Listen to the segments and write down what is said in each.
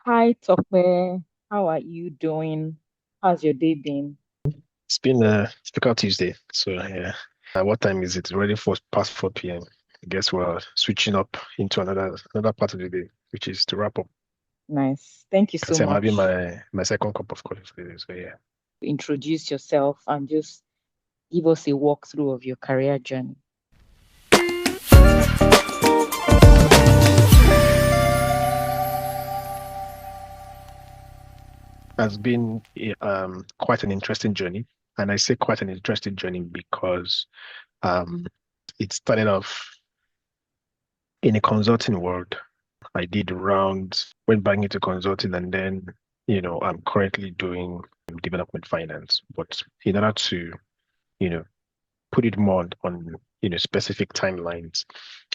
Hi, Tokwe. How are you doing? How's your day been? It's been a typical Tuesday. So yeah. What time is it? Already for past 4 p.m. I guess we're switching up into another part of the day, which is to wrap up. Nice. Thank you Can so say I'm having much. my second cup of coffee for the day. So yeah. Introduce yourself and just give us a walkthrough of your career journey. Has been quite an interesting journey. And I say quite an interesting journey because um it started off in a consulting world. I did rounds, went back into consulting, and then, I'm currently doing development finance. But in order to, you know, put it more on, specific timelines,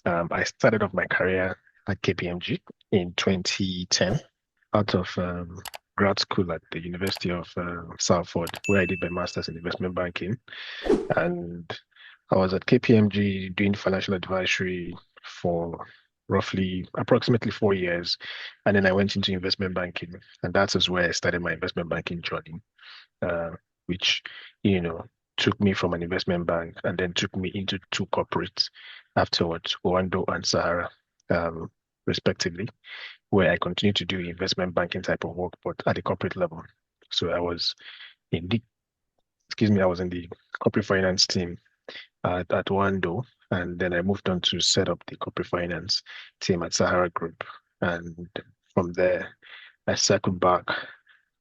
I started off my career at KPMG in 2010 out of grad school at the University of Salford, where I did my master's in investment banking. And I was at KPMG doing financial advisory for approximately 4 years. And then I went into investment banking. And that is where I started my investment banking journey, uh, which, you know, took me from an investment bank and then took me into two corporates afterwards, Owando and Sahara, um, respectively, where I continued to do investment banking type of work, but at the corporate level. So in the, I was in the corporate finance team at Wando, and then I moved on to set up the corporate finance team at Sahara Group. And from there, I circled back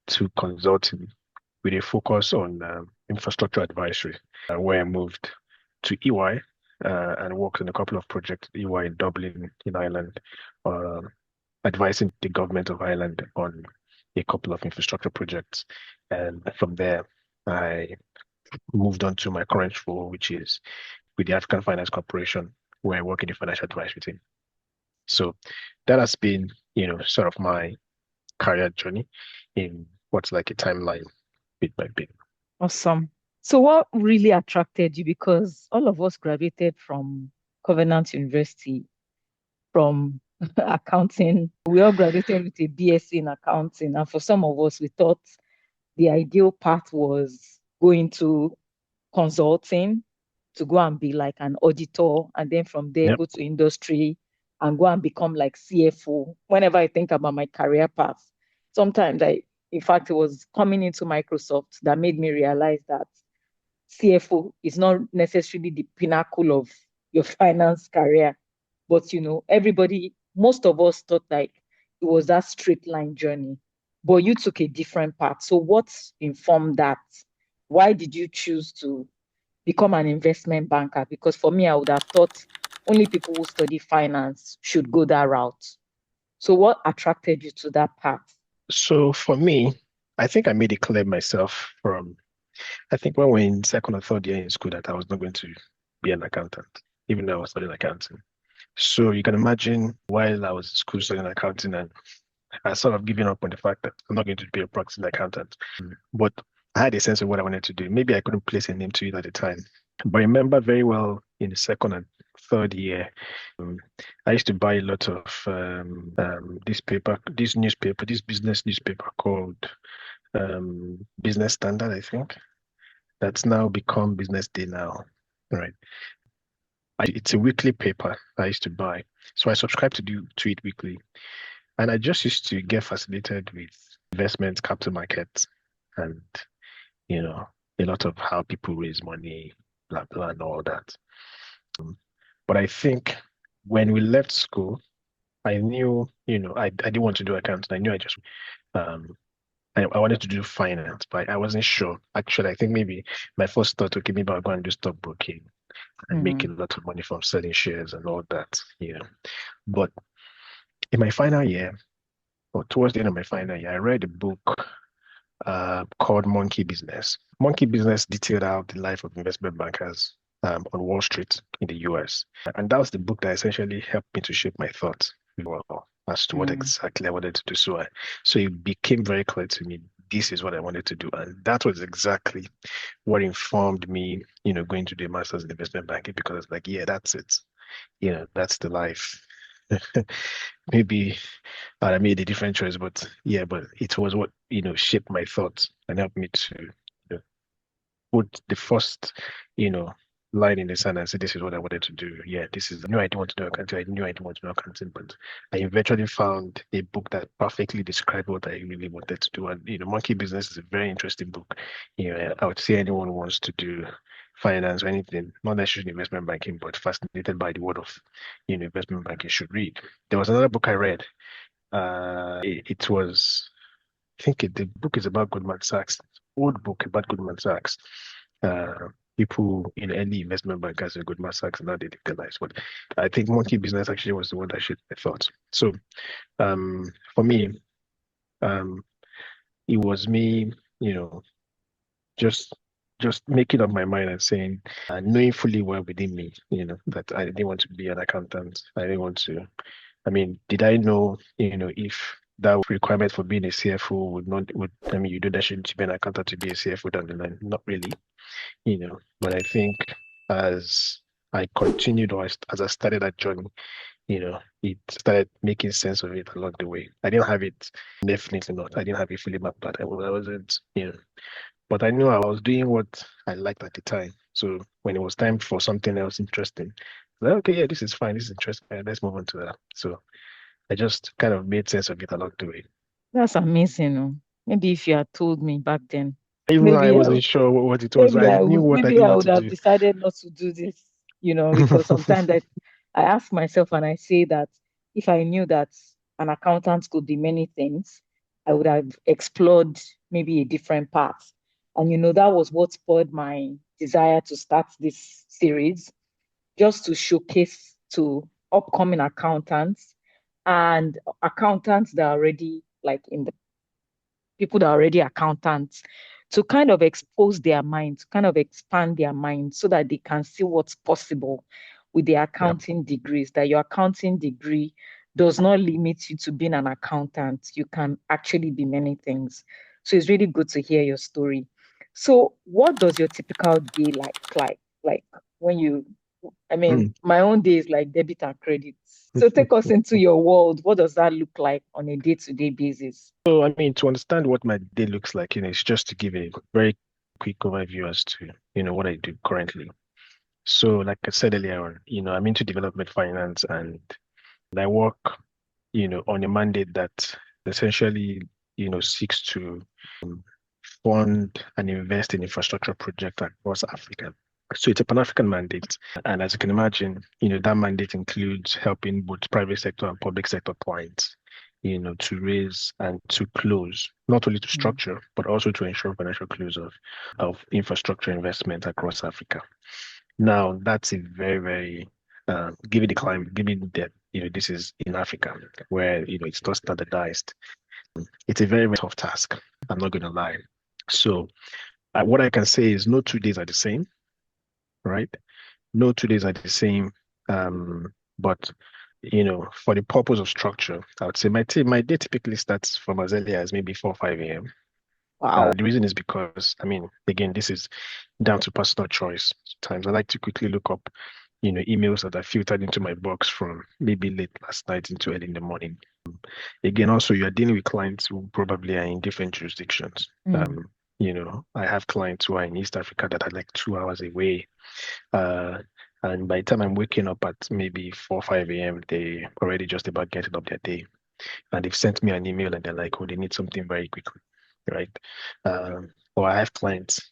to consulting with a focus on infrastructure advisory, where I moved to EY and worked on a couple of projects at EY in Dublin, in Ireland, uh, advising the government of Ireland on a couple of infrastructure projects. And from there, I moved on to my current role, which is with the African Finance Corporation, where I work in the financial advisory team. So that has been, sort of my career journey in what's like a timeline bit by bit. Awesome. So, what really attracted you? Because all of us graduated from Covenant University from accounting. We all graduated with a BSc in accounting. And for some of us, we thought the ideal path was going to consulting to go and be like an auditor, and then from there Yep. go to industry and go and become like CFO. Whenever I think about my career path, sometimes in fact, it was coming into Microsoft that made me realize that CFO is not necessarily the pinnacle of your finance career. But everybody, most of us thought like it was that straight line journey. But you took a different path. So what informed that? Why did you choose to become an investment banker? Because for me, I would have thought only people who study finance should go that route. So what attracted you to that path? So for me, I think I made it clear myself I think when we were in second or third year in school that I was not going to be an accountant, even though I was studying accounting. So you can imagine while I was in school studying accounting and I sort of giving up on the fact that I'm not going to be a practicing accountant. But I had a sense of what I wanted to do. Maybe I couldn't place a name to it at the time. But I remember very well in the second and third year, um, I used to buy a lot of this business newspaper called Business Standard, I think. That's now become Business Day now. Right. It's a weekly paper I used to buy. So I subscribed to it weekly. And I just used to get fascinated with investment, capital markets, and, you know, a lot of how people raise money, blah, blah, and all that. But I think when we left school, I knew, I didn't want to do accounting. I knew um, I wanted to do finance, but I wasn't sure. Actually, I think maybe my first thought, okay, maybe I'll go and do stockbroking and make a Mhm. lot of money from selling shares and all that. But in my final year, or towards the end of my final year, I read a book called Monkey Business. Monkey Business detailed out the life of investment bankers on Wall Street in the US. And that was the book that essentially helped me to shape my thoughts well as to what Mm. exactly I wanted to do. So it became very clear to me this is what I wanted to do. And that was exactly what informed me, going to do a master's in investment banking because it's like, yeah, that's it. That's the life. Maybe I made a different choice, but yeah, but it was what, shaped my thoughts and helped me to put the first, you know, line in the sand and say, this is what I wanted to do. Yeah, this is, I knew I didn't want to do accounting. I knew I didn't want to do accounting, but I eventually found a book that perfectly described what I really wanted to do. And, Monkey Business is a very interesting book. I would say anyone who wants to do finance or anything, not necessarily investment banking, but fascinated by the world of, investment banking should read. There was another book I read. It was the book is about Goldman Sachs, old book about Goldman Sachs. People in early investment bankers in Goldman Sachs now they legalized. But I think Monkey Business actually was the one that shaped my thoughts. So for me, um, it was me, you know, just just making up my mind and saying, knowing fully well within me, that I didn't want to be an accountant. I didn't want to. I mean, did I know, if that requirement for being a CFO I mean, you don't actually need to be an accountant to be a CFO down the line? Not really, but I think as I continued or as I started that journey, it started making sense of it along the way. I didn't have it, definitely not. I didn't have it fully mapped out. I wasn't, but I knew I was doing what I liked at the time. So when it was time for something else interesting, okay, yeah, this is fine. This is interesting. Let's move on to that. So I just kind of made sense of it along the way. That's amazing. Oh. Maybe if you had told me back then, Even though I maybe I wasn't sure what it was, maybe I I knew would what I maybe didn't I want would to have do. decided not to do this, because sometimes I ask myself and I say that if I knew that an accountant could be many things, I would have explored maybe a different path. And that was what spurred my desire to start this series, just to showcase to upcoming accountants and accountants that are already like in the people that are already accountants, to kind of expose their minds, kind of expand their minds so that they can see what's possible with their Yeah. accounting degrees, that your accounting degree does not limit you to being an accountant. You can actually be many things. So it's really good to hear your story. So what does your typical day like when you I mean, Mm. my own day is like debit and credit. So take us into your world. What does that look like on a day-to-day basis? So, I mean, to understand what my day looks like, it's just to give a very quick overview as to, what I do currently. So, like I said earlier on, I'm into development finance and I work, on a mandate that essentially, seeks to fund and invest in infrastructure projects across Africa. So it's a Pan-African mandate. And as you can imagine, that mandate includes helping both private sector and public sector clients, to raise and to close, not only to Mm. structure, but also to ensure financial close of infrastructure investment across Africa. Now, that's a very, very, given the climate, given that, this is in Africa where, it's not standardized, it's a very, very tough task. I'm not going to lie. So, what I can say is no 2 days are the same, right? No 2 days are the same. But for the purpose of structure, I would say my day typically starts from as early as maybe 4 or 5 a.m. Wow. The reason is because, I mean, again, this is down to personal choice. Sometimes I like to quickly look up, emails that are filtered into my box from maybe late last night into early in the morning. Again, also you're dealing with clients who probably are in different jurisdictions. Mm. I have clients who are in East Africa that are like 2 hours away. Uh, and by the time I'm waking up at maybe 4, 5 a.m., they already just about getting up their day. And they've sent me an email and they're like, oh, they need something very quickly, right? Or I have clients,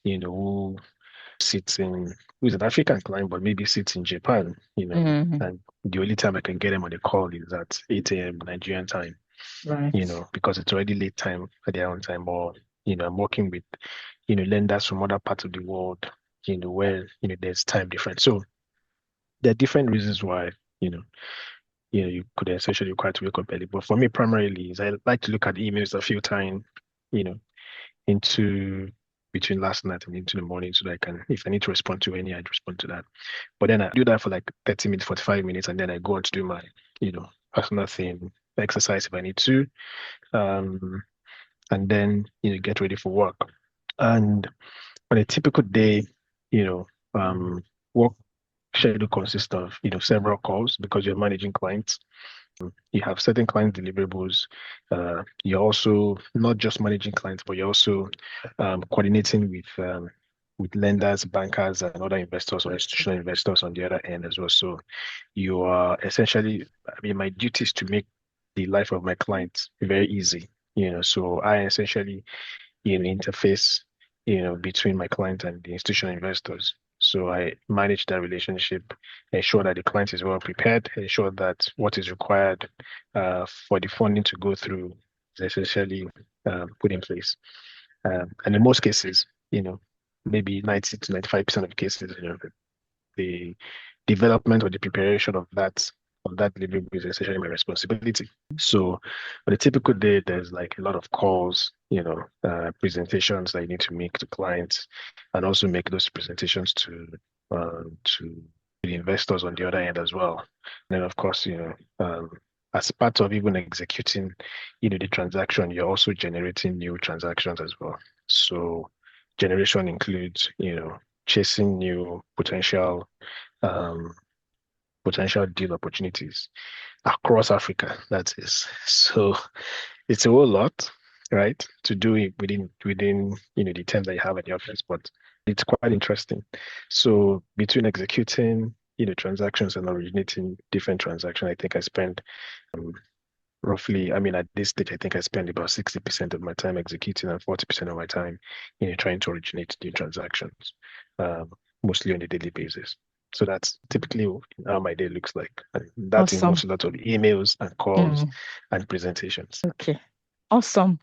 who's an African client, but maybe sits in Japan, Mhm. and the only time I can get them on the call is at 8 a.m. Nigerian time, Right. because it's already late time at their own time. Or, I'm working with, lenders from other parts of the world, where, there's time difference. So there are different reasons why, you know, you could essentially require to wake up early. But for me, primarily, is I like to look at the emails a few times, you know, into between last night and into the morning so that I can, if I need to respond to any, I'd respond to that. But then I do that for like 30 minutes, 45 minutes, and then I go on to do my, personal thing, exercise if I need to, um, and then, get ready for work. And on a typical day, you know, work schedule consists of, several calls because you're managing clients. You have certain client deliverables. You're also not just managing clients, but you're also coordinating with lenders, bankers, and other investors or institutional investors on the other end as well. So you are essentially, I mean, my duty is to make the life of my clients very easy. So I essentially interface, between my client and the institutional investors. So I manage that relationship, ensure that the client is well prepared, ensure that what is required for the funding to go through is essentially put in place. And in most cases, maybe 90 to 95% of the cases, the development or the preparation of that delivery is essentially my responsibility. So on a typical day, there's like a lot of calls, presentations that you need to make to clients, and also make those presentations to the investors on the other end as well. And then of course, as part of even executing, the transaction, you're also generating new transactions as well. So generation includes, chasing new um, potential deal opportunities across Africa. That is. So it's a whole lot, right, to do it within the time that you have at the office, but it's quite interesting. So between executing transactions and originating different transactions, I think I spend um, roughly, I mean, at this stage, I think I spend about 60% of my time executing and 40% of my time, trying to originate new transactions, um, mostly on a daily basis. So that's typically how my day looks like. And that involves Awesome. a lot of emails and calls Mm, and presentations. okay. Awesome.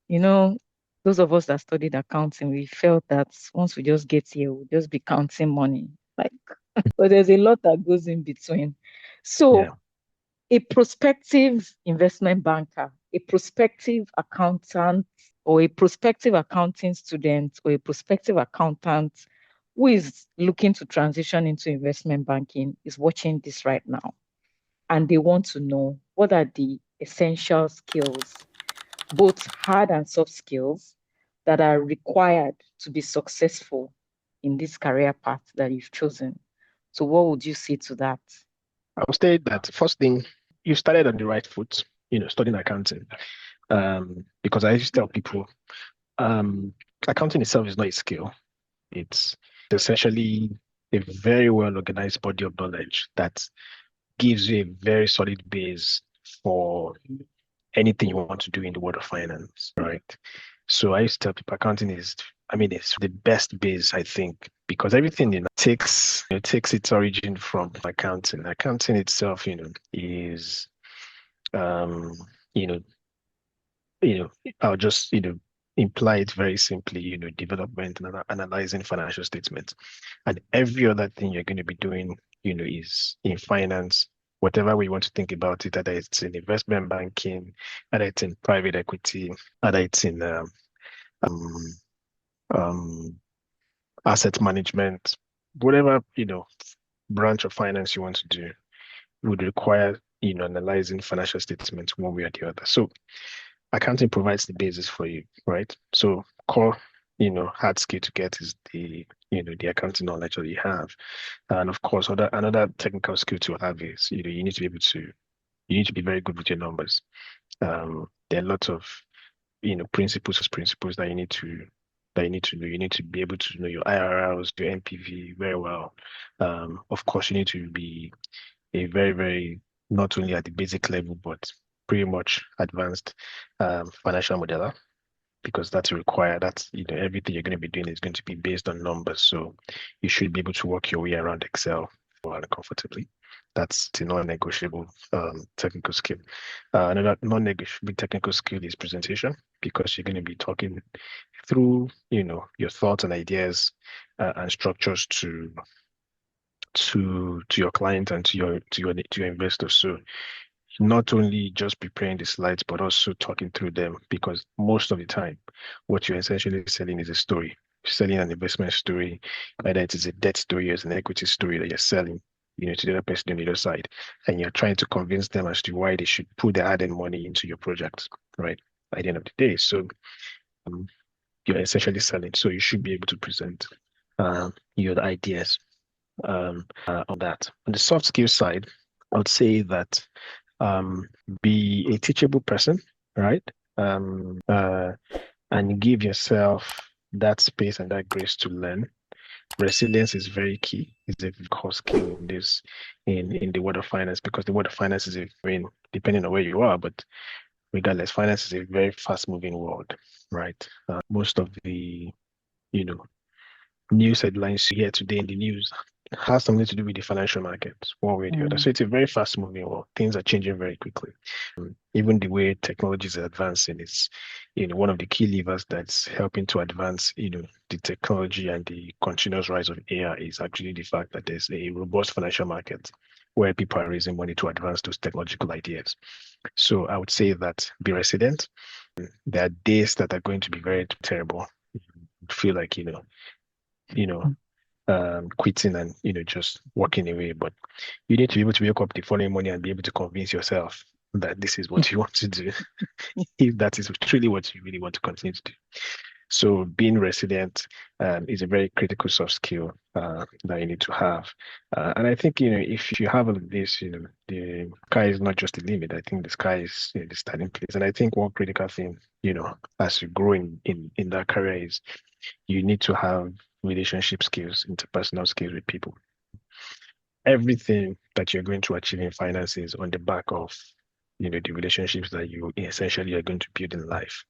You know, those of us that studied accounting, we felt that once we just get here, we'll just be counting money. Like, but there's a lot that goes in between. Yeah. So, a prospective investment banker, a prospective accountant, or a prospective accounting student, or a prospective accountant who is looking to transition into investment banking is watching this right now. And they want to know what are the essential skills, both hard and soft skills, that are required to be successful in this career path that you've chosen. So, what would you say to that? I would say that first thing, you started on the right foot, studying accounting. Because I used to tell people, um, accounting itself is not a skill. It's essentially a very well organized body of knowledge that gives you a very solid base for anything you want to do in the world of finance, right? So I used to tell people accounting is, I mean, it's the best base, I think, because everything takes its origin from accounting. Accounting itself, is um, you know, you know, I'll just, imply it very simply, development and analyzing financial statements. And every other thing you're going to be doing, is in finance, whatever way you want to think about it, either it's in investment banking, either it's in private equity, either it's in um, um, asset management, whatever, branch of finance you want to do would require, analyzing financial statements one way or the other. So accounting provides the basis for you, right? So core, hard skill to get is the accounting knowledge that you have. And of course, another technical skill to have is, you need to be very good with your numbers. There are lots of, principles that you need to know. You need to be able to know your IRRs, your NPV very well. Of course, you need to be a very, very, not only at the basic level, but pretty much advanced financial modeler, because that's required. That's, everything you're going to be doing is going to be based on numbers. So you should be able to work your way around Excel well and comfortably. That's the non-negotiable technical skill. Another non-negotiable technical skill is presentation, because you're going to be talking through, your thoughts and ideas and structures to your client and to your investors. So not only just preparing the slides, but also talking through them, because most of the time, what you're essentially selling is a story. You're selling an investment story, whether it is a debt story or an equity story that you're selling, to the other person on the other side, and you're trying to convince them as to why they should put their added money into your project, right? At the end of the day, so um, you're essentially selling. So you should be able to present your ideas on that. On the soft skill side, I would say that um, be a teachable person, right? Um, uh, and give yourself that space and that grace to learn. Resilience is very key. It's a core skill in this in the world of finance because the world of finance is a, I mean, depending on where you are, but regardless, finance is a very fast-moving world, right? Most of the, you know, news headlines you hear today in the news has something to do with the financial markets, one way or the other. Mm, So it's a very fast-moving world. Things are changing very quickly. Even the way technology is advancing is, one of the key levers that's helping to advance, the technology and the continuous rise of AI is actually the fact that there's a robust financial market where people are raising money to advance those technological ideas. So I would say that be resilient. There are days that are going to be very terrible. You feel like, you know, quitting and, just walking away. But you need to be able to wake up the following morning and be able to convince yourself that this is what you want to do, if that is truly what you really want to continue to do. So being resilient is a very critical soft skill that you need to have. And I think, if you have all of this, the sky is not just the limit. I think the sky is the starting place. And I think one critical thing, as you grow in that career is you need to have relationship skills, interpersonal skills with people. Everything that you're going to achieve in finance is on the back of, the relationships that you essentially are going to build in life.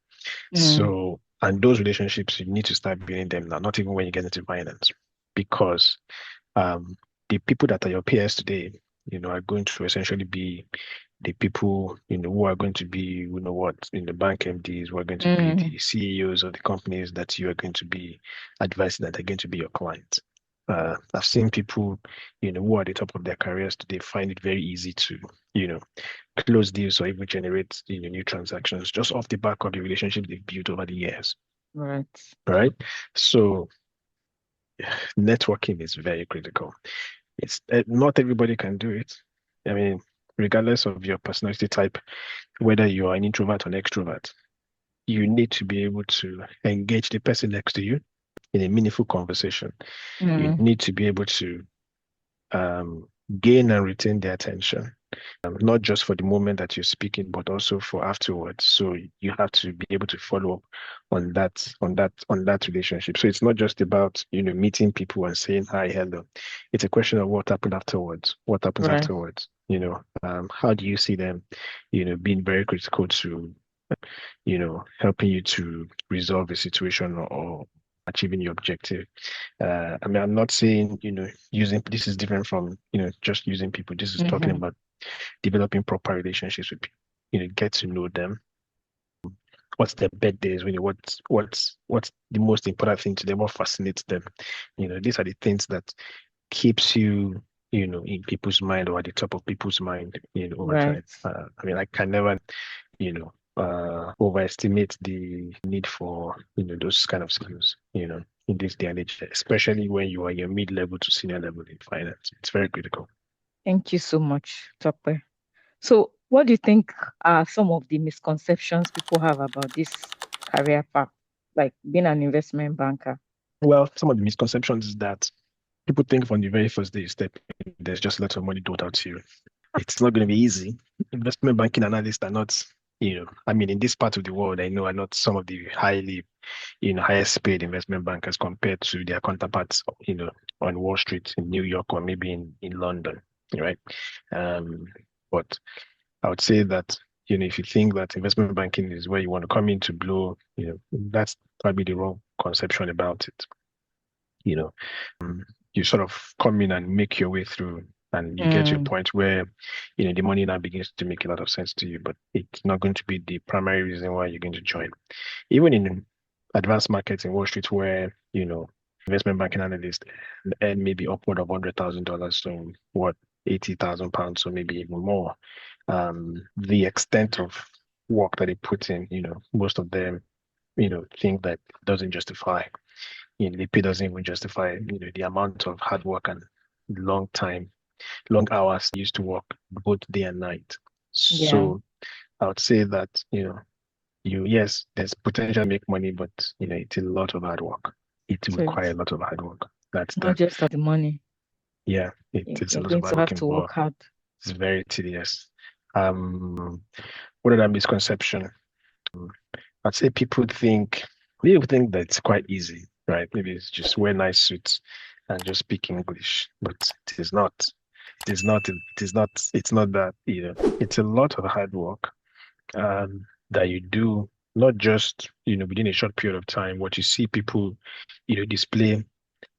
mm, So, and those relationships, you need to start building them now, not even when you get into finance, because um, the people that are your peers today, are going to essentially be the people, who are going to be, what, in the bank MDs, who are going to be mm, the CEOs of the companies that you are going to be advising that are going to be your clients. I've seen people, who are at the top of their careers today find it very easy to, you know, close deals or even generate, new transactions just off the back of the relationship they've built over the years, right. right? So networking is very critical. It's not everybody can do it. I mean, regardless of your personality type, whether you are an introvert or an extrovert, you need to be able to engage the person next to you in a meaningful conversation. You Mm, need to be able to um, gain and retain their attention, not just for the moment that you're speaking, but also for afterwards. So you have to be able to follow up on that relationship. So it's not just about, meeting people and saying hi, hello. It's a question of what happened afterwards. What happens right. afterwards? How do you see them, being very critical to, helping you to resolve a situation or achieving your objective. I mean, I'm not saying, using this is different from, just using people. This is talking Mm-hmm, about developing proper relationships with people. Get to know them. What's their birthdays? What's the most important thing to them? What fascinates them? These are the things that keeps you, in people's mind or at the top of people's mind, over right. time. I mean, I can never, overestimate the need for, those kind of skills, in this day and age, especially when you are your mid-level to senior level in finance. It's very critical. Thank you so much, Tope. So, what do you think are some of the misconceptions people have about this career path, like being an investment banker? Well, some of the misconceptions is that people think from the very first day you step in, there's just lots of money doled out to you. It's not going to be easy. Investment banking analysts are not, I mean, in this part of the world, I know are not some of the highest paid investment bankers compared to their counterparts, on Wall Street in New York or maybe in London, right? Um, but I would say that, if you think that investment banking is where you want to come in to blow, that's probably the wrong conception about it. You know, um, you sort of come in and make your way through and you get to a Mm, point where, the money now begins to make a lot of sense to you, but it's not going to be the primary reason why you're going to join. Even in advanced markets in Wall Street where, investment banking analysts earn maybe upward of $100,000, so what, £80,000, or maybe even more. The extent of work that they put in, most of them, think that doesn't justify, the pay doesn't even justify, the amount of hard work and long time, long hours they used to work both day and night. yeah. So I would say that, yes, there's potential to make money, but it's a lot of hard work. It So requires a lot of hard work. That's it's not the just about the money. Yeah, it is a You're lot of going hard to work have to work involved. hard. It's very tedious. What other misconception? I'd say people think that it's quite easy, right? Maybe it's just wear nice suits and just speak English, but it is not. It is not. It is not. It's not that either. It's a lot of hard work that you do, not just within a short period of time. What you see people display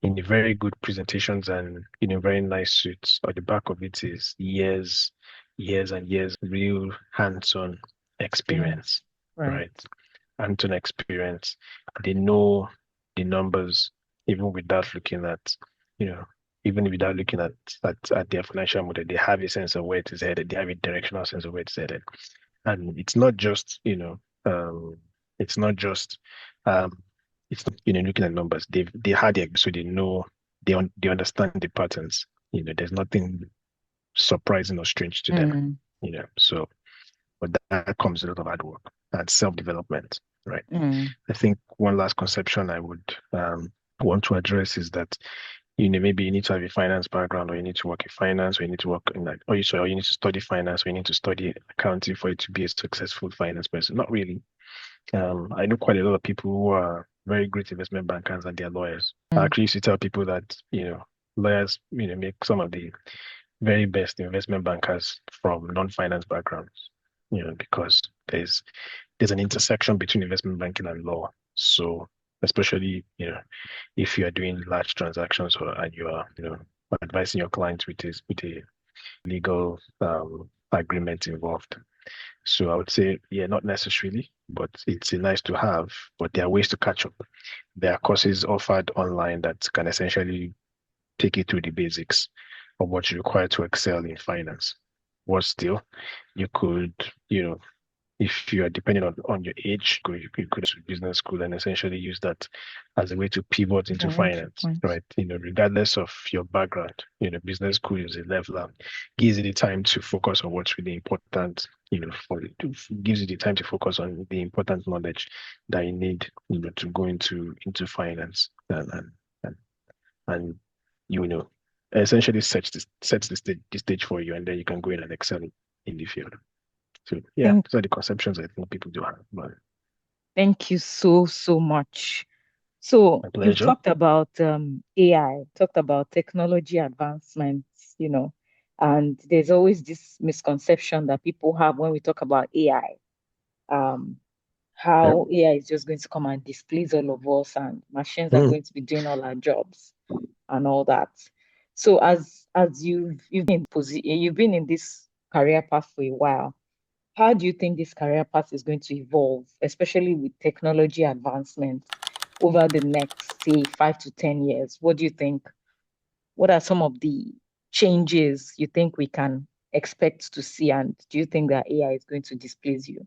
in the very good presentations and very nice suits, or the back of it is years and years real hands-on Experience. experience, Right. right? Hands-on experience. They know the numbers even without looking at, you know, even without looking at their financial model. They have a sense of where it is headed. They have a directional sense of where it's headed. And it's not just, it's not just um it's not, looking at numbers. They had it, so they know they understand the patterns. There's nothing surprising or strange to them. Mm, So but that comes with a lot of hard work and self-development, right? mm, I think one last conception I would want to address is that maybe you need to have a finance background, or you need to work in finance, or you need to work in or you need to study finance, or you need to study accounting for you to be a successful finance person. Not really. I know quite a lot of people who are very great investment bankers and they're lawyers. I mm, actually used to tell people that, lawyers, make some of the very best investment bankers from non-finance backgrounds, because there's an intersection between investment banking and law. So especially, if you are doing large transactions, and you are, advising your clients with a legal agreement involved. So I would say, yeah, not necessarily, but it's a nice to have. But there are ways to catch up. There are courses offered online that can essentially take you through the basics of what you require to excel in finance. What still, you could, if you are depending on your age, you could to business school and essentially use that as a way to pivot into very good finance, point. right? Regardless of your background, business school is a leveler, gives you the time to focus on what's really important, gives you the time to focus on the important knowledge that you need, to go into finance and, and you know, essentially sets the stage for you, and then you can go in and excel in the field. So yeah, Thank, those are the conceptions I think people do have. But thank you so, so much. So my you've pleasure. talked about AI, talked about technology advancements, and there's always this misconception that people have when we talk about AI, um, Yeah. how AI is just going to come and displace all of us and machines are Mm. going to be doing all our jobs and all that. So as you've been in this career path for a while, how do you think this career path is going to evolve, especially with technology advancements over the next, say, 5 to 10 years? What do you think? What are some of the changes you think we can expect to see? And do you think that AI is going to displace you?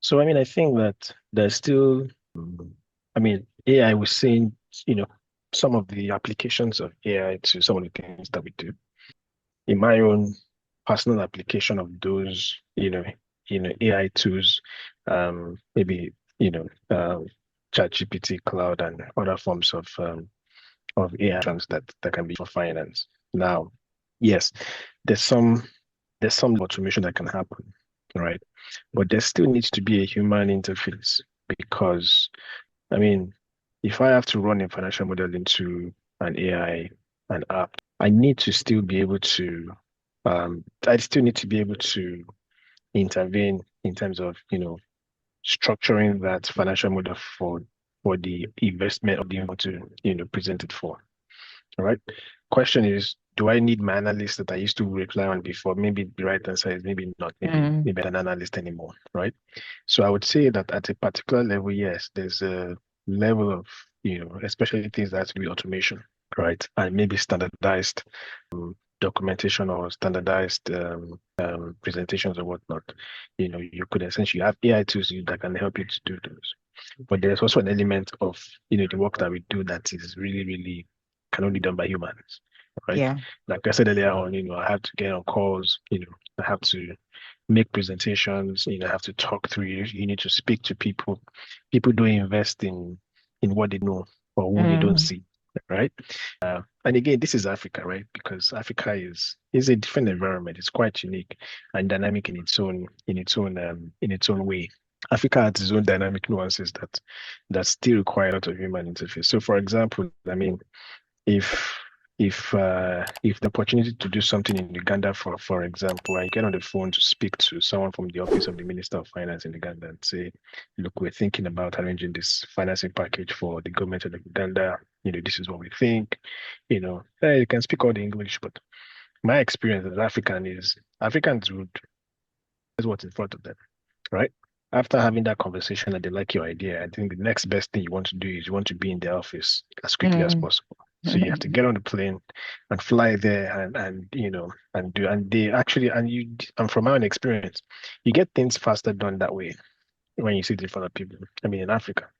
So I mean, I think that there's still, I mean, AI was saying, you know, some of the applications of AI to some of the things that we do. In my own personal application of those, AI tools, maybe, ChatGPT, Cloud, and other forms of AI that can be for finance. Now, yes, there's some there's some automation that can happen, right? But there still needs to be a human interface because, I mean, if I have to run a financial model into an AI, an app, I still need to be able to intervene in terms of, structuring that financial model for the investment of the want to, present it for. All right. Question is, do I need my analyst that I used to rely on before? Maybe the right answer is maybe not. Mm, Maybe an analyst anymore, right? So I would say that at a particular level, yes, there's a level of, especially things that have to be automation, right? And maybe standardized documentation or standardized presentations or whatnot. You could essentially have AI tools that can help you to do those. But there's also an element of, the work that we do that is really, really can only be done by humans, right? yeah. Like I said earlier on, I have to get on calls, I have to make presentations, I have to talk through you. You need to speak to people. People don't invest in what they know or who they don't Mm, see. right? And again, this is Africa, right? Because Africa is a different environment. It's quite unique and dynamic in its own way. Africa has its own dynamic nuances that still require a lot of human interface. So, for example, I mean, if if the opportunity to do something in Uganda, for example, and you get on the phone to speak to someone from the office of the Minister of Finance in Uganda and say, look, we're thinking about arranging this financing package for the government of Uganda. This is what we think. You can speak all the English, but my experience as African is Africans would is what's in front of them, right? After having that conversation and they like your idea, I think the next best thing you want to do is you want to be in the office as quickly as Mm. possible. So you have to get on the plane and fly there and they actually and from my own experience, you get things faster done that way when you sit in front of people. I mean in Africa.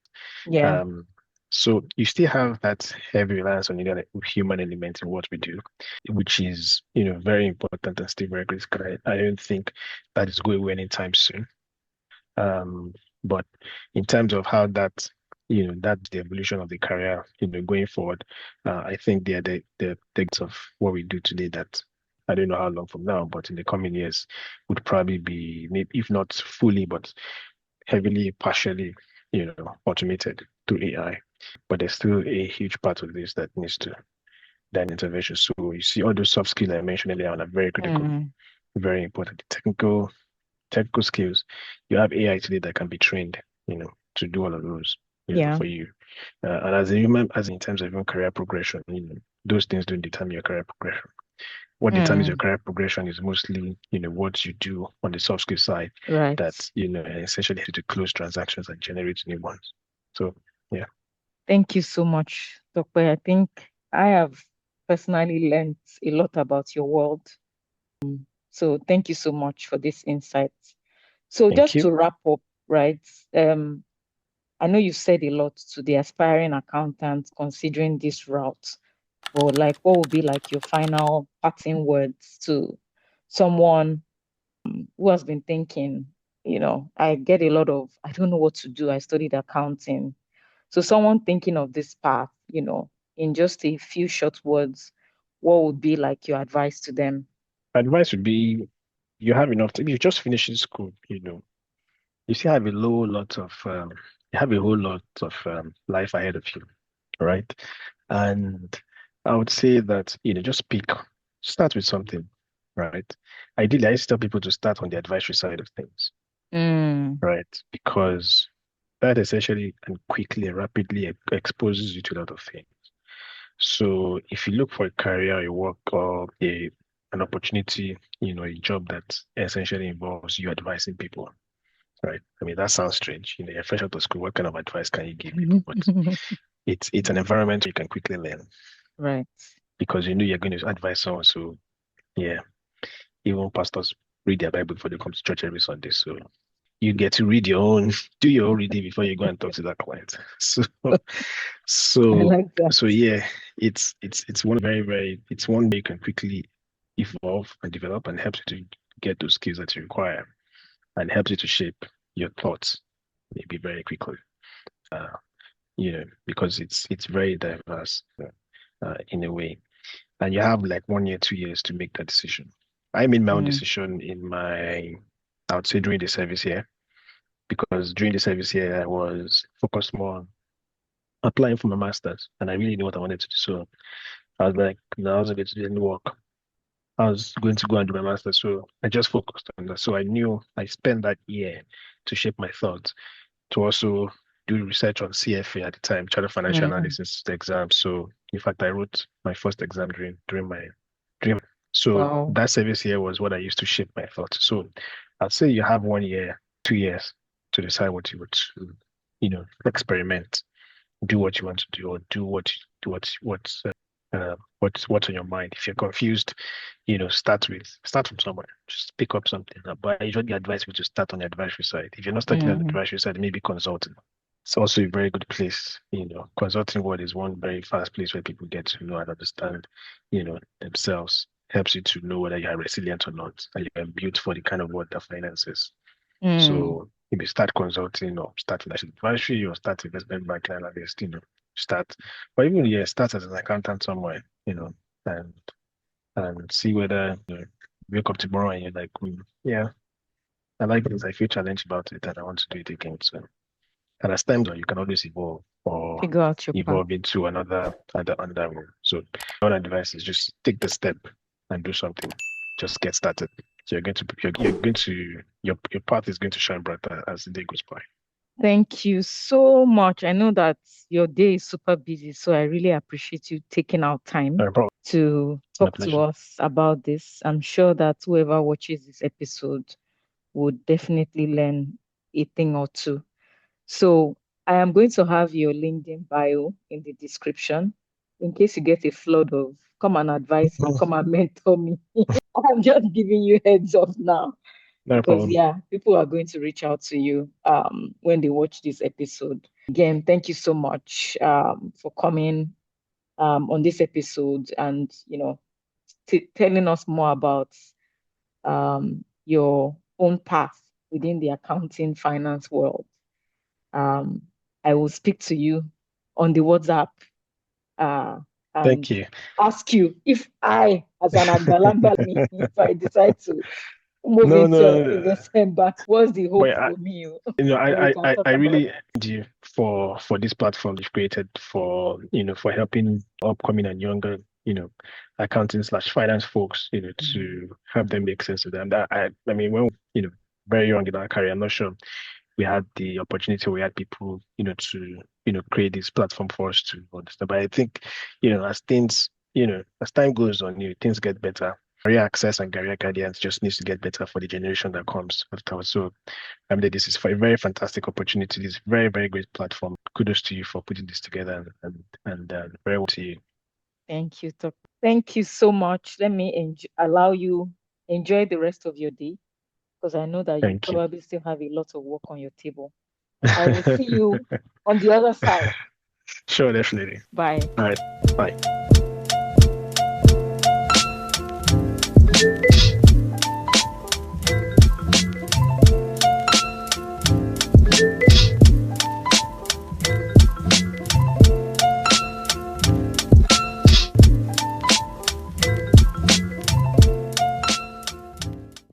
Yeah. Um so you still have that heavy reliance on the human element in what we do, which is very important and still very critical. I don't think that is going away anytime soon. Um, but in terms of how that's the evolution of the career, going forward, I think they're the things of what we do today that I don't know how long from now, but in the coming years would probably be, maybe if not fully, but heavily, partially, automated through AI. But there's still a huge part of this that needs to that intervention. So you see all those soft skills I mentioned earlier on are very critical, Mm. very important. Technical skills. You have AI today that can be trained, to do all of those, Yeah. for you. And as a human, as in terms of your career progression, those things don't determine your career progression. What determines your Mm. career progression is mostly, what you do on the soft skill side Right. that, essentially to close transactions and generate new ones. So, yeah. Thank you so much, Dr. I think I have personally learned a lot about your world. So thank you so much for this insight. So Thank just you. to wrap up, right? Um, I know you said a lot to the aspiring accountant considering this route, but like what would be like your final parting words to someone who has been thinking, I get a lot of, I don't know what to do. I studied accounting. So someone thinking of this path, in just a few short words, what would be like your advice to them? Advice would be you have enough time. You just finished school, you still have a low lot of you have a whole lot of life ahead of you, right? And I would say that, just start with something, right? Ideally, I used to tell people to start on the advisory side of things, Mm, right? Because that essentially and quickly and rapidly exposes you to a lot of things. So if you look for a career, a work, or an opportunity, a job that essentially involves you advising people, right? I mean, that sounds strange. You're fresh out of school. What kind of advice can you give people? But it's an environment where you can quickly learn right. because you know you're going to advise someone. So yeah, even pastors read their Bible before they come to church every Sunday. So you get to read your own, do your own reading before you go and talk to that client. So I so like that. so yeah, it's one very, very it's one way you can quickly evolve and develop and helps you to get those skills that you require and helps you to shape your thoughts maybe very quickly. Uh, because it's very diverse in a way. And you have like 1 year, 2 years to make that decision. I made my own Mm, decision I would say during the service year, because during the service year, I was focused more on applying for my master's and I really knew what I wanted to do. So I was like, no, I wasn't going to do any work. I was going to go and do my master's. So I just focused on that. So I knew I spent that year to shape my thoughts, to also do research on CFA at the time, Chartered Financial mm, Analysis exam. So in fact, I wrote my first exam during so wow. that service year was what I used to shape my thoughts. So I'd say you have 1 year, 2 years to decide what you would to, experiment, do what you want to do, or do what's on your mind. If you're confused, start from somewhere. Just pick up something. But I usually advise you to start on the advisory side. If you're not starting on the Mm, advisory side, maybe consulting. It's also a very good place. Consulting world is one very fast place where people get to know and understand, themselves. Helps you to know whether you are resilient or not, and you are built for the kind of work that finance is. mm, So if you start consulting or start financial advisory or start investment banking analyst, start. But even yeah, start as an accountant somewhere, and see whether wake up tomorrow and you're like, yeah, I like this. I feel challenged about it, and I want to do it again. So, and as time goes on, you can always evolve or Figure out your path. evolve into another role. So, one advice is just take the step and do something. Just get started. So your path is going to shine brighter as the day goes by. Thank you so much. I know that your day is super busy, so I really appreciate you taking out time No problem. to It's my talk to pleasure. us about this. I'm sure that whoever watches this episode would definitely learn a thing or two. So I am going to have your LinkedIn bio in the description in case you get a flood of come and advise me, come and mentor me. I'm just giving you heads up now No because problem. yeah, people are going to reach out to you when they watch this episode. Again, thank you so much for coming on this episode and telling us more about your own path within the accounting finance world. Um, I will speak to you on the WhatsApp uh, and Thank you. ask you if I, as an Agbalagba, if I decide to move No, into no, no. investment bank, what's the hope But for me? I, And we I, can I talk I about really it. thank you for this platform you've created for helping upcoming and younger, accounting slash finance folks, Mm. to help them make sense of them. I mean, when very young in our career, I'm not sure we had the opportunity, we had people, to, create this platform for us to understand. But I think, as time goes on, things get better. Career access and career guidance just needs to get better for the generation that comes after. So I mean, this is a very fantastic opportunity. This very, very great platform. Kudos to you for putting this together and very well to you. Thank you, Top. Thank you so much. Let me allow you enjoy the rest of your day because I know that you Thank you. probably still have a lot of work on your table. I will see you on the other side. Sure, definitely. Bye. All right. Bye.